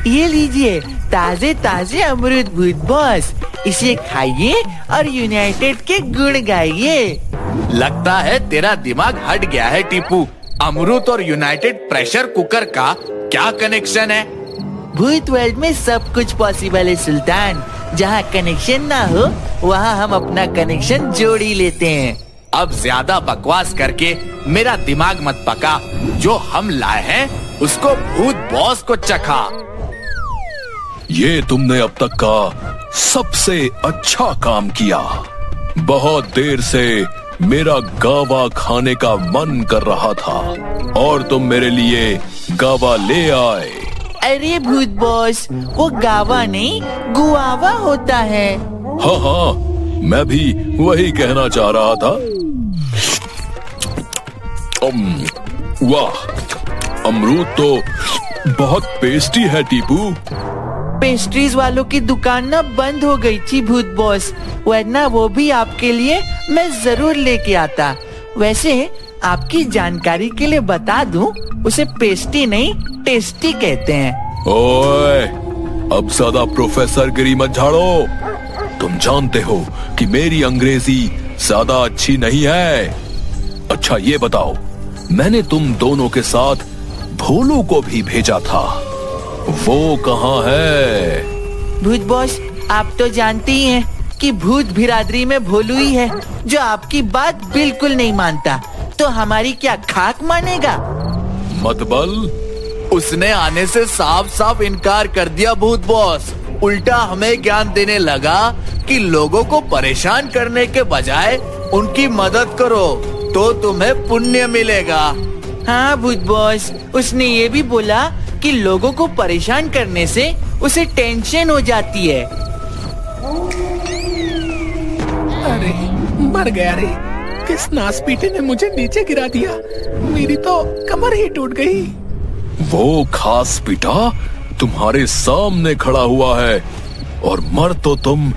ये लीजिए ताजे ताजे अमरूद भूत बॉस, इसे खाइए और यूनाइटेड के गुण गाइए। लगता है तेरा दिमाग हट गया है टीपू। अमरूद और यूनाइटेड प्रेशर कुकर का क्या कनेक्शन है? भूत वर्ल्ड में सब कुछ पॉसिबल है सुल्तान। जहाँ कनेक्शन ना हो वहाँ हम अपना कनेक्शन जोड़ ही लेते हैं। अब ज्यादा बकवास करके मेरा दिमाग मत पका। जो हम लाए हैं उसको भूत बॉस को चखा। ये तुमने अब तक का सबसे अच्छा काम किया। बहुत देर से मेरा गावा खाने का मन कर रहा था और तुम मेरे लिए गावा ले आए। अरे भूत बॉस, वो गावा नहीं गुआवा होता है। हाँ, मैं भी वही कहना चाह रहा था। वाह, अमरूद तो बहुत टेस्टी है टीपू। पेस्ट्रीज वालों की दुकान ना बंद हो गई थी भूत बॉस, वरना वो भी आपके लिए मैं जरूर लेके आता। वैसे आपकी जानकारी के लिए बता दूं, उसे पेस्ट्री नहीं टेस्टी कहते हैं। ओए, अब ज्यादा प्रोफेसर गिरी मत झाड़ो। तुम जानते हो कि मेरी अंग्रेजी ज्यादा अच्छी नहीं है। अच्छा ये बताओ, मैंने तुम दोनों के साथ भोलू को भी भेजा था, वो कहाँ है? भूत बॉस, आप तो जानते ही हैं कि भूत बिरादरी में भोलू ही है जो आपकी बात बिल्कुल नहीं मानता। तो हमारी क्या खाक मानेगा? मतबल उसने आने से साफ साफ इनकार कर दिया भूत बॉस। उल्टा हमें ज्ञान देने लगा कि लोगों को परेशान करने के बजाय उनकी मदद करो तो तुम्हें पुण्य मिलेगा। हाँ भूत बॉस, उसने ये भी बोला कि लोगों को परेशान करने से उसे टेंशन हो जाती है। अरे मर गया रे, किस नासपीटे ने मुझे नीचे गिरा दिया। मेरी तो कमर ही टूट गई। वो खास पिटा तुम्हारे सामने खड़ा हुआ है और मर तो तुम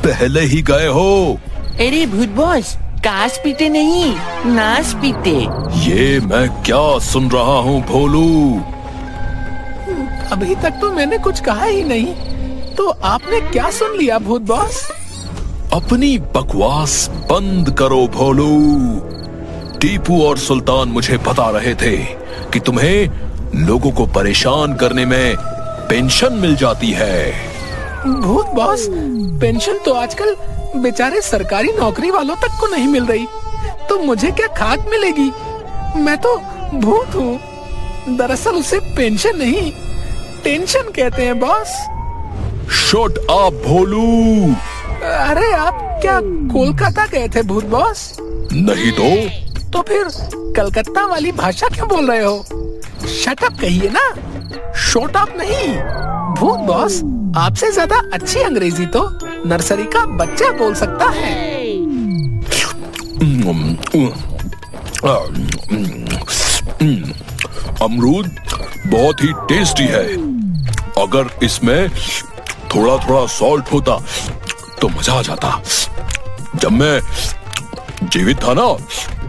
पहले ही गए हो। अरे भूत बॉस, काश पीटे नहीं नाश पीटे। ये मैं क्या सुन रहा हूँ भोलू? अभी तक तो मैंने कुछ कहा ही नहीं, तो आपने क्या सुन लिया भूत बॉस? अपनी बकवास बंद करो भोलू। टीपू और सुल्तान मुझे बता रहे थे कि तुम्हें लोगों को परेशान करने में पेंशन मिल जाती है। भूत बॉस, पेंशन तो आजकल बेचारे सरकारी नौकरी वालों तक को नहीं मिल रही, तो मुझे क्या खाक मिलेगी? मैं तो भूत हूँ। दरअसल उसे पेंशन नहीं टेंशन कहते हैं बॉस। शट अप भोलू। अरे आप क्या कोलकाता गए थे भूत बॉस? नहीं तो फिर कलकत्ता वाली भाषा क्यों बोल रहे हो? शट अप कहिए ना, शॉट अप नहीं। भूत बॉस, आपसे ज्यादा अच्छी अंग्रेजी तो नर्सरी का बच्चा बोल सकता है। अमरूद बहुत ही टेस्टी है। अगर इसमें थोड़ा थोड़ा सॉल्ट होता तो मजा आ जाता। जब मैं जीवित था ना,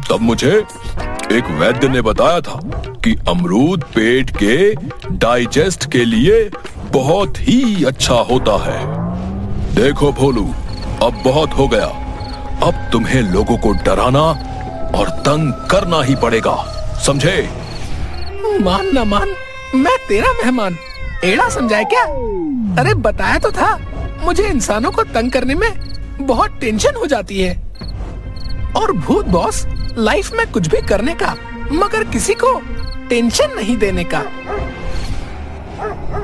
तब मुझे एक वैद्य ने बताया था कि अमरूद पेट के डाइजेस्ट के लिए बहुत ही अच्छा होता है। देखो भोलू, अब बहुत हो गया। अब तुम्हें लोगों को डराना और तंग करना ही पड़ेगा, समझे? मान ना मान, मैं तेरा मेहमान, एड़ा समझाए क्या? अरे बताया तो था, मुझे इंसानों को तंग करने में बहुत टेंशन हो जाती है। और भूत बॉस, लाइफ में कुछ भी करने का, मगर किसी को टेंशन नहीं देने का।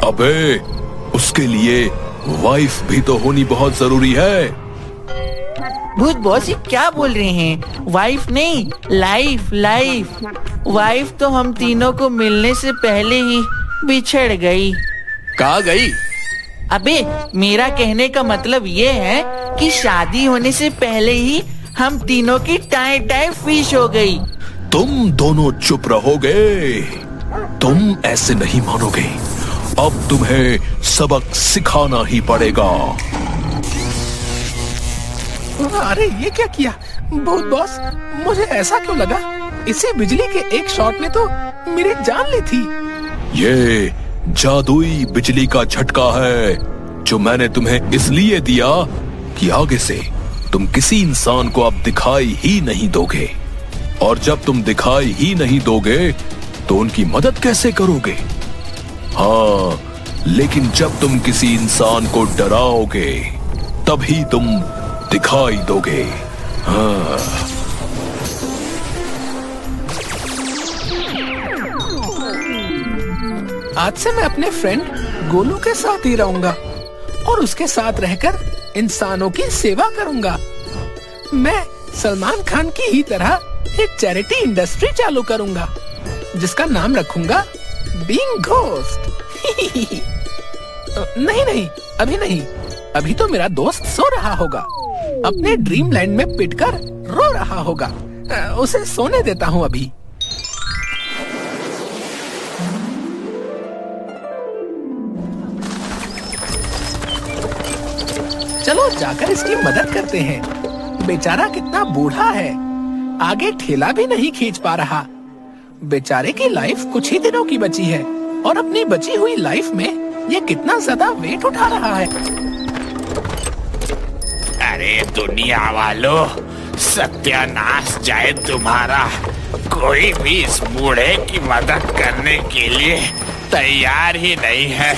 अबे, उसके लिए वाइफ भी तो होनी बहुत जरूरी है। भूत बॉस, ये क्या बोल रहे हैं? वाइफ नहीं, लाइफ लाइफ। वाइफ तो हम तीनों को मिलने से पहले ही बिछड़ गई। कहाँ गई? अबे, मेरा कहने का मतलब ये है कि शादी होने से पहले ही हम तीनों की टाई टाई फिश हो गई। तुम दोनों चुप रहोगे? तुम ऐसे नहीं मानोगे। अब तुम्हें सबक सिखाना ही पड़ेगा। अरे ये क्या किया भूत बॉस? मुझे ऐसा क्यों लगा इसी बिजली के एक शॉट ने तो मेरी जान ली थी। ये जादुई बिजली का झटका है जो मैंने तुम्हें इसलिए दिया कि आगे से तुम किसी इंसान को अब दिखाई ही नहीं दोगे, और जब तुम दिखाई ही नहीं दोगे तो उनकी मदद कैसे करोगे? हाँ, लेकिन जब तुम किसी इंसान को डराओगे तभी तुम दिखाई दोगे। हाँ। आज से मैं अपने फ्रेंड गोलू के साथ ही रहूंगा और उसके साथ रहकर इंसानों की सेवा करूंगा। मैं सलमान खान की ही तरह एक चैरिटी इंडस्ट्री चालू करूंगा जिसका नाम रखूंगा बीइंग घोस्ट। नहीं, अभी नहीं। अभी तो मेरा दोस्त सो रहा होगा, अपने ड्रीम लैंड में पिटकर रो रहा होगा। उसे सोने देता हूँ अभी। चलो जाकर इसकी मदद करते हैं। बेचारा कितना बूढ़ा है, आगे ठेला भी नहीं खींच पा रहा। बेचारे की लाइफ कुछ ही दिनों की बची है और अपनी बची हुई लाइफ में ये कितना ज्यादा वेट उठा रहा है। अरे दुनिया वालों, सत्यानाश जाए तुम्हारा। कोई भी इस बूढ़े की मदद करने के लिए तैयार ही नहीं है।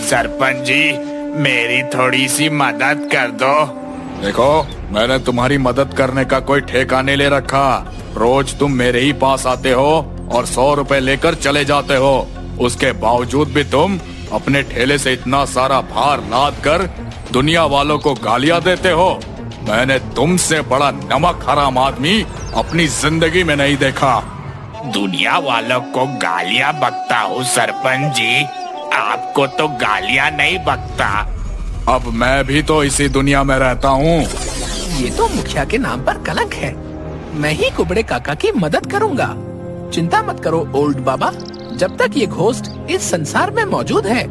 सरपंच जी, मेरी थोड़ी सी मदद कर दो। देखो, मैंने तुम्हारी मदद करने का कोई ठेका नहीं ले रखा। रोज तुम मेरे ही पास आते हो और 100 रुपए लेकर चले जाते हो। उसके बावजूद भी तुम अपने ठेले से इतना सारा भार लाद कर दुनिया वालों को गालियां देते हो। मैंने तुमसे बड़ा नमक हराम आदमी अपनी जिंदगी में नहीं देखा। दुनिया वालों को गालियां बकता हूँ सरपंच जी, आपको तो गालियां नहीं बकता। अब मैं भी तो इसी दुनिया में रहता हूँ। ये तो मुखिया के नाम पर कलंक है। मैं ही कुबड़े काका की मदद करूंगा। चिंता मत करो ओल्ड बाबा, जब तक ये घोस्ट इस संसार में मौजूद है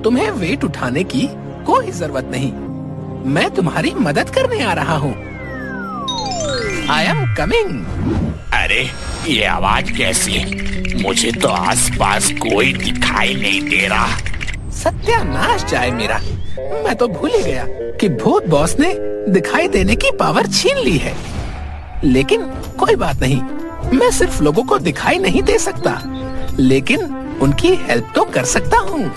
तुम्हें वेट उठाने की कोई जरूरत नहीं। मैं तुम्हारी मदद करने आ रहा हूँ। I am coming. अरे ये आवाज कैसी है? मुझे तो आसपास कोई दिखाई नहीं दे रहा। सत्यानाश जाए मेरा, मैं तो भूल ही गया कि भूत बॉस ने दिखाई देने की पावर छीन ली है। लेकिन कोई बात नहीं, मैं सिर्फ लोगों को दिखाई नहीं दे सकता, लेकिन उनकी हेल्प तो कर सकता हूँ।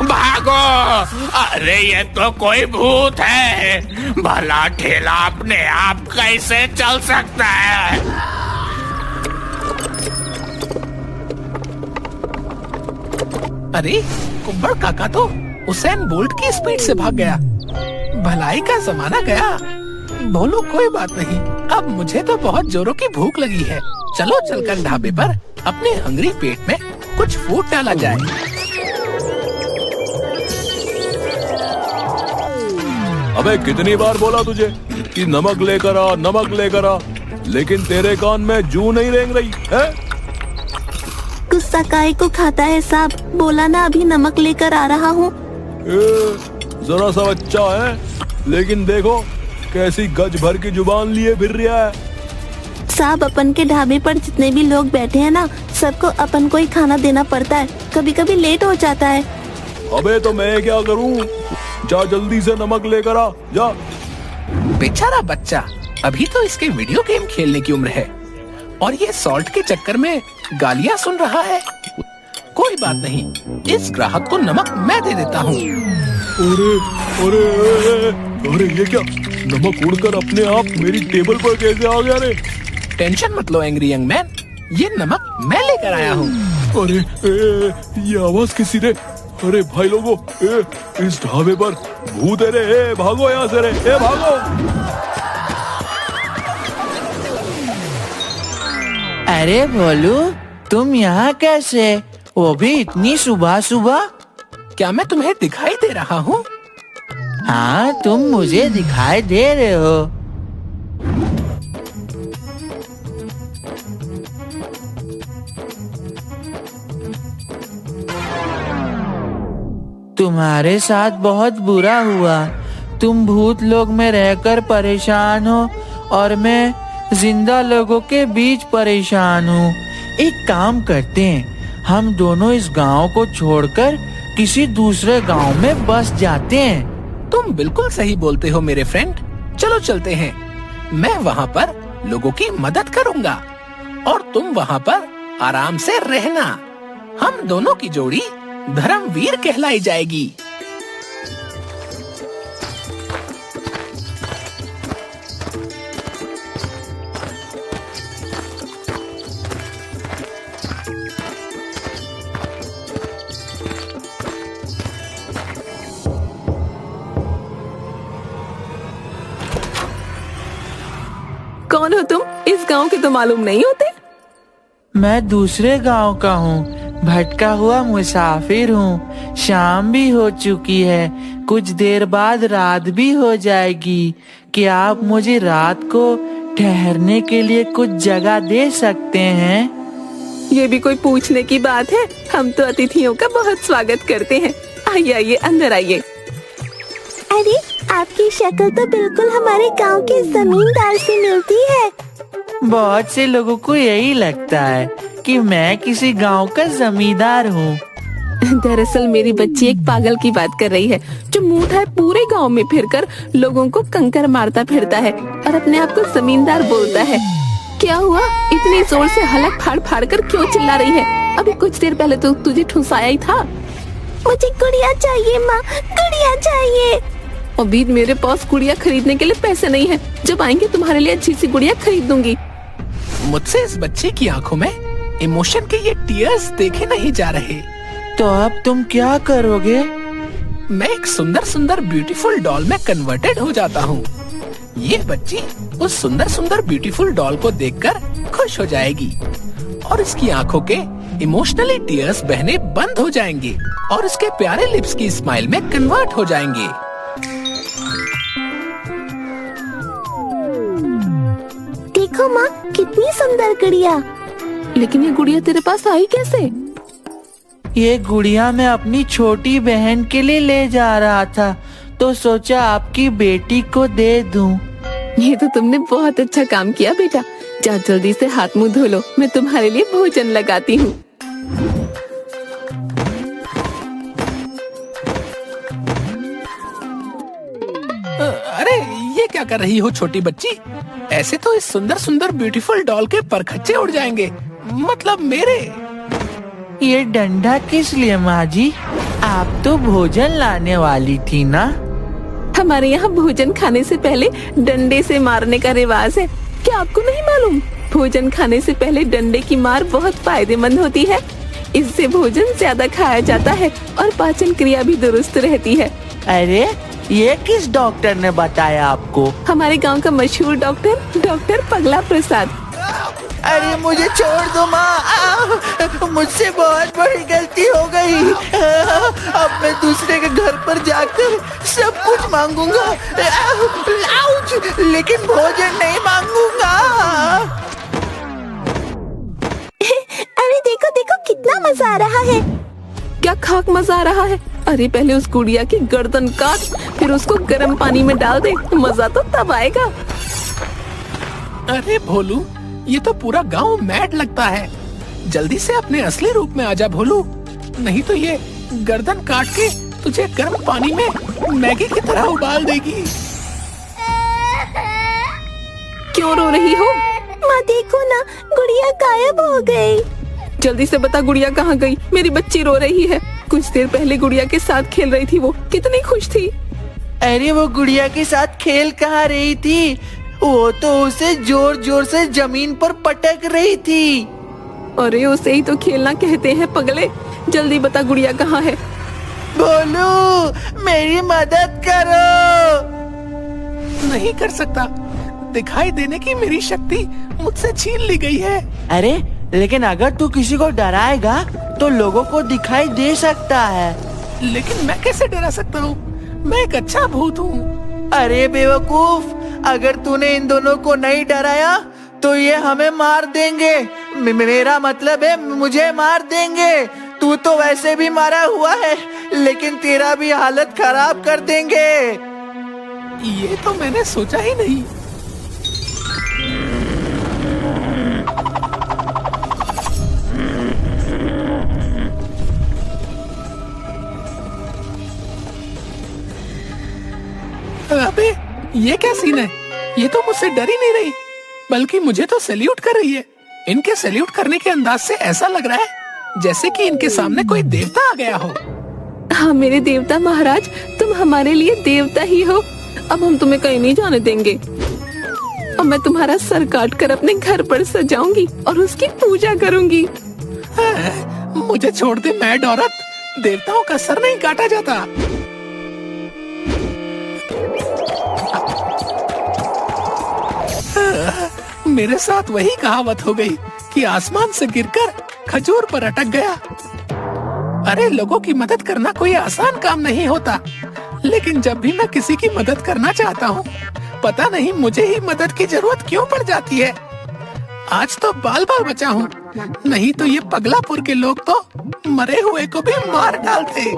भागो! अरे ये तो कोई भूत है। भला ठेला अपने आप कैसे चल सकता है? अरे कुब्बड़ काका तो उसेन बोल्ट की स्पीड से भाग गया। भलाई का जमाना गया। बोलो कोई बात नहीं, अब मुझे तो बहुत जोरों की भूख लगी है। चलो चलकर ढाबे पर अपने हंगरी पेट में कुछ फूड डाला जाए। अबे कितनी बार बोला तुझे कि नमक लेकर आ, नमक लेकर आ, लेकिन तेरे कान में जू नहीं रेंग रही है? गुस्सा काहे को खाता है साहब? बोला ना अभी नमक लेकर आ रहा हूँ। जरा सा बच्चा है, लेकिन देखो कैसी गज भर की जुबान लिए फिर रहा है। साहब, अपन के ढाबे पर जितने भी लोग बैठे हैं ना, सबको अपन को ही खाना देना पड़ता है। कभी कभी लेट हो जाता है। अबे तो मैं क्या करूँ? जा जल्दी से नमक लेकर आ, जा। बेचारा बच्चा, अभी तो इसके वीडियो गेम खेलने की उम्र है और ये सॉल्ट के चक्कर में गालियाँ सुन रहा है। कोई बात नहीं, इस ग्राहक को नमक मैं दे देता हूँ। अरे अरे अरे, ये क्या? नमक उड़कर अपने आप मेरी टेबल पर कैसे आ गया रे? टेंशन मत लो एंग्री यंग मैन, ये नमक मैं लेकर आया हूँ। अरे ये आवाज किसी रे? अरे भाई लोगों, इस ढाबे पर भूत है रे। भागो यहाँ से रे, भागो। अरे भोलू, तुम यहाँ कैसे? वो भी इतनी सुबह सुबह? क्या मैं तुम्हें दिखाई दे रहा हूँ? हाँ, तुम मुझे दिखाई दे रहे हो। तुम्हारे साथ बहुत बुरा हुआ। तुम भूत लोग में रहकर परेशान हो और मैं जिंदा लोगों के बीच परेशान हूँ। एक काम करते हैं, हम दोनों इस गांव को छोड़कर किसी दूसरे गांव में बस जाते हैं। तुम बिल्कुल सही बोलते हो मेरे फ्रेंड। चलो चलते हैं। मैं वहाँ पर लोगों की मदद करूँगा और तुम वहाँ पर आराम से रहना। हम दोनों की जोड़ी धर्मवीर कहलाई जाएगी। कौन हो तुम? इस गांव के तो मालूम नहीं होते। मैं दूसरे गांव का हूँ, भटका हुआ मुसाफिर हूँ। शाम भी हो चुकी है, कुछ देर बाद रात भी हो जाएगी। क्या आप मुझे रात को ठहरने के लिए कुछ जगह दे सकते हैं? ये भी कोई पूछने की बात है? हम तो अतिथियों का बहुत स्वागत करते हैं। आइए आइए, अंदर आइए। अरे, आपकी शक्ल तो बिल्कुल हमारे गांव के जमींदार से मिलती है। बहुत से लोगों को यही लगता है कि मैं किसी गांव का जमींदार हूँ। दरअसल मेरी बच्ची एक पागल की बात कर रही है, जो मुंह उठाए पूरे गांव में फिरकर लोगों को कंकर मारता फिरता है और अपने आप को जमींदार बोलता है। क्या हुआ? इतनी जोर से हलक फाड़ फाड़ कर क्यों चिल्ला रही है? अभी कुछ देर पहले तो तुझे ठुसाया ही था। मुझे गुड़िया चाहिए माँ, गुड़िया चाहिए। अभी मेरे पास गुड़िया खरीदने के लिए पैसे नहीं है। जब आएंगे तुम्हारे लिए अच्छी सी गुड़िया खरीद दूंगी। मुझसे इस बच्चे की आंखों में इमोशन के ये टीयर्स देखे नहीं जा रहे। तो अब तुम क्या करोगे? मैं एक सुंदर सुंदर ब्यूटीफुल डॉल में कन्वर्टेड हो जाता हूँ। ये बच्ची उस सुंदर सुंदर ब्यूटीफुल डॉल को देखकर खुश हो जाएगी और इसकी आंखों के इमोशनली टीयर्स बहने बंद हो जाएंगे और इसके प्यारे लिप्स की स्माइल में कन्वर्ट हो जाएंगे। देखो माँ, कितनी सुंदर गुड़िया। लेकिन ये गुड़िया तेरे पास आई कैसे? ये गुड़िया मैं अपनी छोटी बहन के लिए ले जा रहा था, तो सोचा आपकी बेटी को दे दूं। ये तो तुमने बहुत अच्छा काम किया बेटा। जाओ जल्दी से हाथ मुंह धो लो, मैं तुम्हारे लिए भोजन लगाती हूँ। अरे ये क्या कर रही हो छोटी बच्ची? ऐसे तो इस सुंदर सुंदर ब्यूटीफुल डॉल के परखच्चे उड़ जाएंगे, मतलब मेरे। ये डंडा किस लिए माँ जी? आप तो भोजन लाने वाली थी ना? हमारे यहाँ भोजन खाने से पहले डंडे से मारने का रिवाज है। क्या आपको नहीं मालूम? भोजन खाने से पहले डंडे की मार बहुत फायदेमंद होती है। इससे भोजन ज्यादा खाया जाता है और पाचन क्रिया भी दुरुस्त रहती है। अरे, ये किस डॉक्टर ने बताया आपको? हमारे गांव का मशहूर डॉक्टर पगला प्रसाद। अरे मुझे छोड़ दो माँ, मुझसे बहुत बड़ी गलती हो गई। अब मैं दूसरे के घर पर जाकर सब कुछ मांगूंगा, लेकिन भोजन नहीं मांगूंगा। अरे देखो देखो, कितना मजा आ रहा है। क्या खाक मजा आ रहा है? अरे पहले उस गुड़िया की गर्दन काट, फिर उसको गर्म पानी में डाल दे, मजा तो तब आएगा। अरे भोलू, ये तो पूरा गांव मैड लगता है। जल्दी से अपने असली रूप में आजा भोलू, नहीं तो ये गर्दन काट के तुझे गर्म पानी में मैगी की तरह उबाल देगी। क्यों रो रही हो? माँ देखो ना, गुड़िया गायब हो गई। जल्दी से बता, गुड़िया कहाँ गई? मेरी बच्ची रो रही है। कुछ देर पहले गुड़िया के साथ खेल रही थी, वो कितनी खुश थी। अरे वो गुड़िया के साथ खेल कहाँ रही थी? वो तो उसे जोर जोर से जमीन पर पटक रही थी। अरे उसे ही तो खेलना कहते हैं पगले। जल्दी बता, गुड़िया कहाँ है? भोलू, मेरी मदद करो। नहीं कर सकता, दिखाई देने की मेरी शक्ति मुझसे छीन ली गई है। अरे लेकिन अगर तू किसी को डराएगा तो लोगों को दिखाई दे सकता है। लेकिन मैं कैसे डरा सकता हूँ? मैं एक अच्छा भूत हूँ। अरे बेवकूफ, अगर तूने इन दोनों को नहीं डराया तो ये हमें मार देंगे। मेरा मतलब है मुझे मार देंगे। तू तो वैसे भी मारा हुआ है, लेकिन तेरा भी हालत खराब कर देंगे। ये तो मैंने सोचा ही नहीं। अबे ये क्या सीन है? ये तो मुझसे डर ही नहीं रही, बल्कि मुझे तो सैल्यूट कर रही है। इनके सैल्यूट करने के अंदाज से ऐसा लग रहा है जैसे कि इनके सामने कोई देवता आ गया हो। हाँ मेरे देवता महाराज, तुम हमारे लिए देवता ही हो। अब हम तुम्हें कहीं नहीं जाने देंगे। अब मैं तुम्हारा सर काट कर अपने घर पर सजाऊंगी और उसकी पूजा करूंगी। मुझे छोड़ दे मैड औरत, देवताओं का सर नहीं काटा जाता। मेरे साथ वही कहावत हो गई कि आसमान से गिरकर खजूर पर अटक गया। अरे लोगों की मदद करना कोई आसान काम नहीं होता, लेकिन जब भी मैं किसी की मदद करना चाहता हूँ, पता नहीं मुझे ही मदद की जरूरत क्यों पड़ जाती है। आज तो बाल बाल बचा हूँ, नहीं तो ये पगलापुर के लोग तो मरे हुए को भी मार डालते।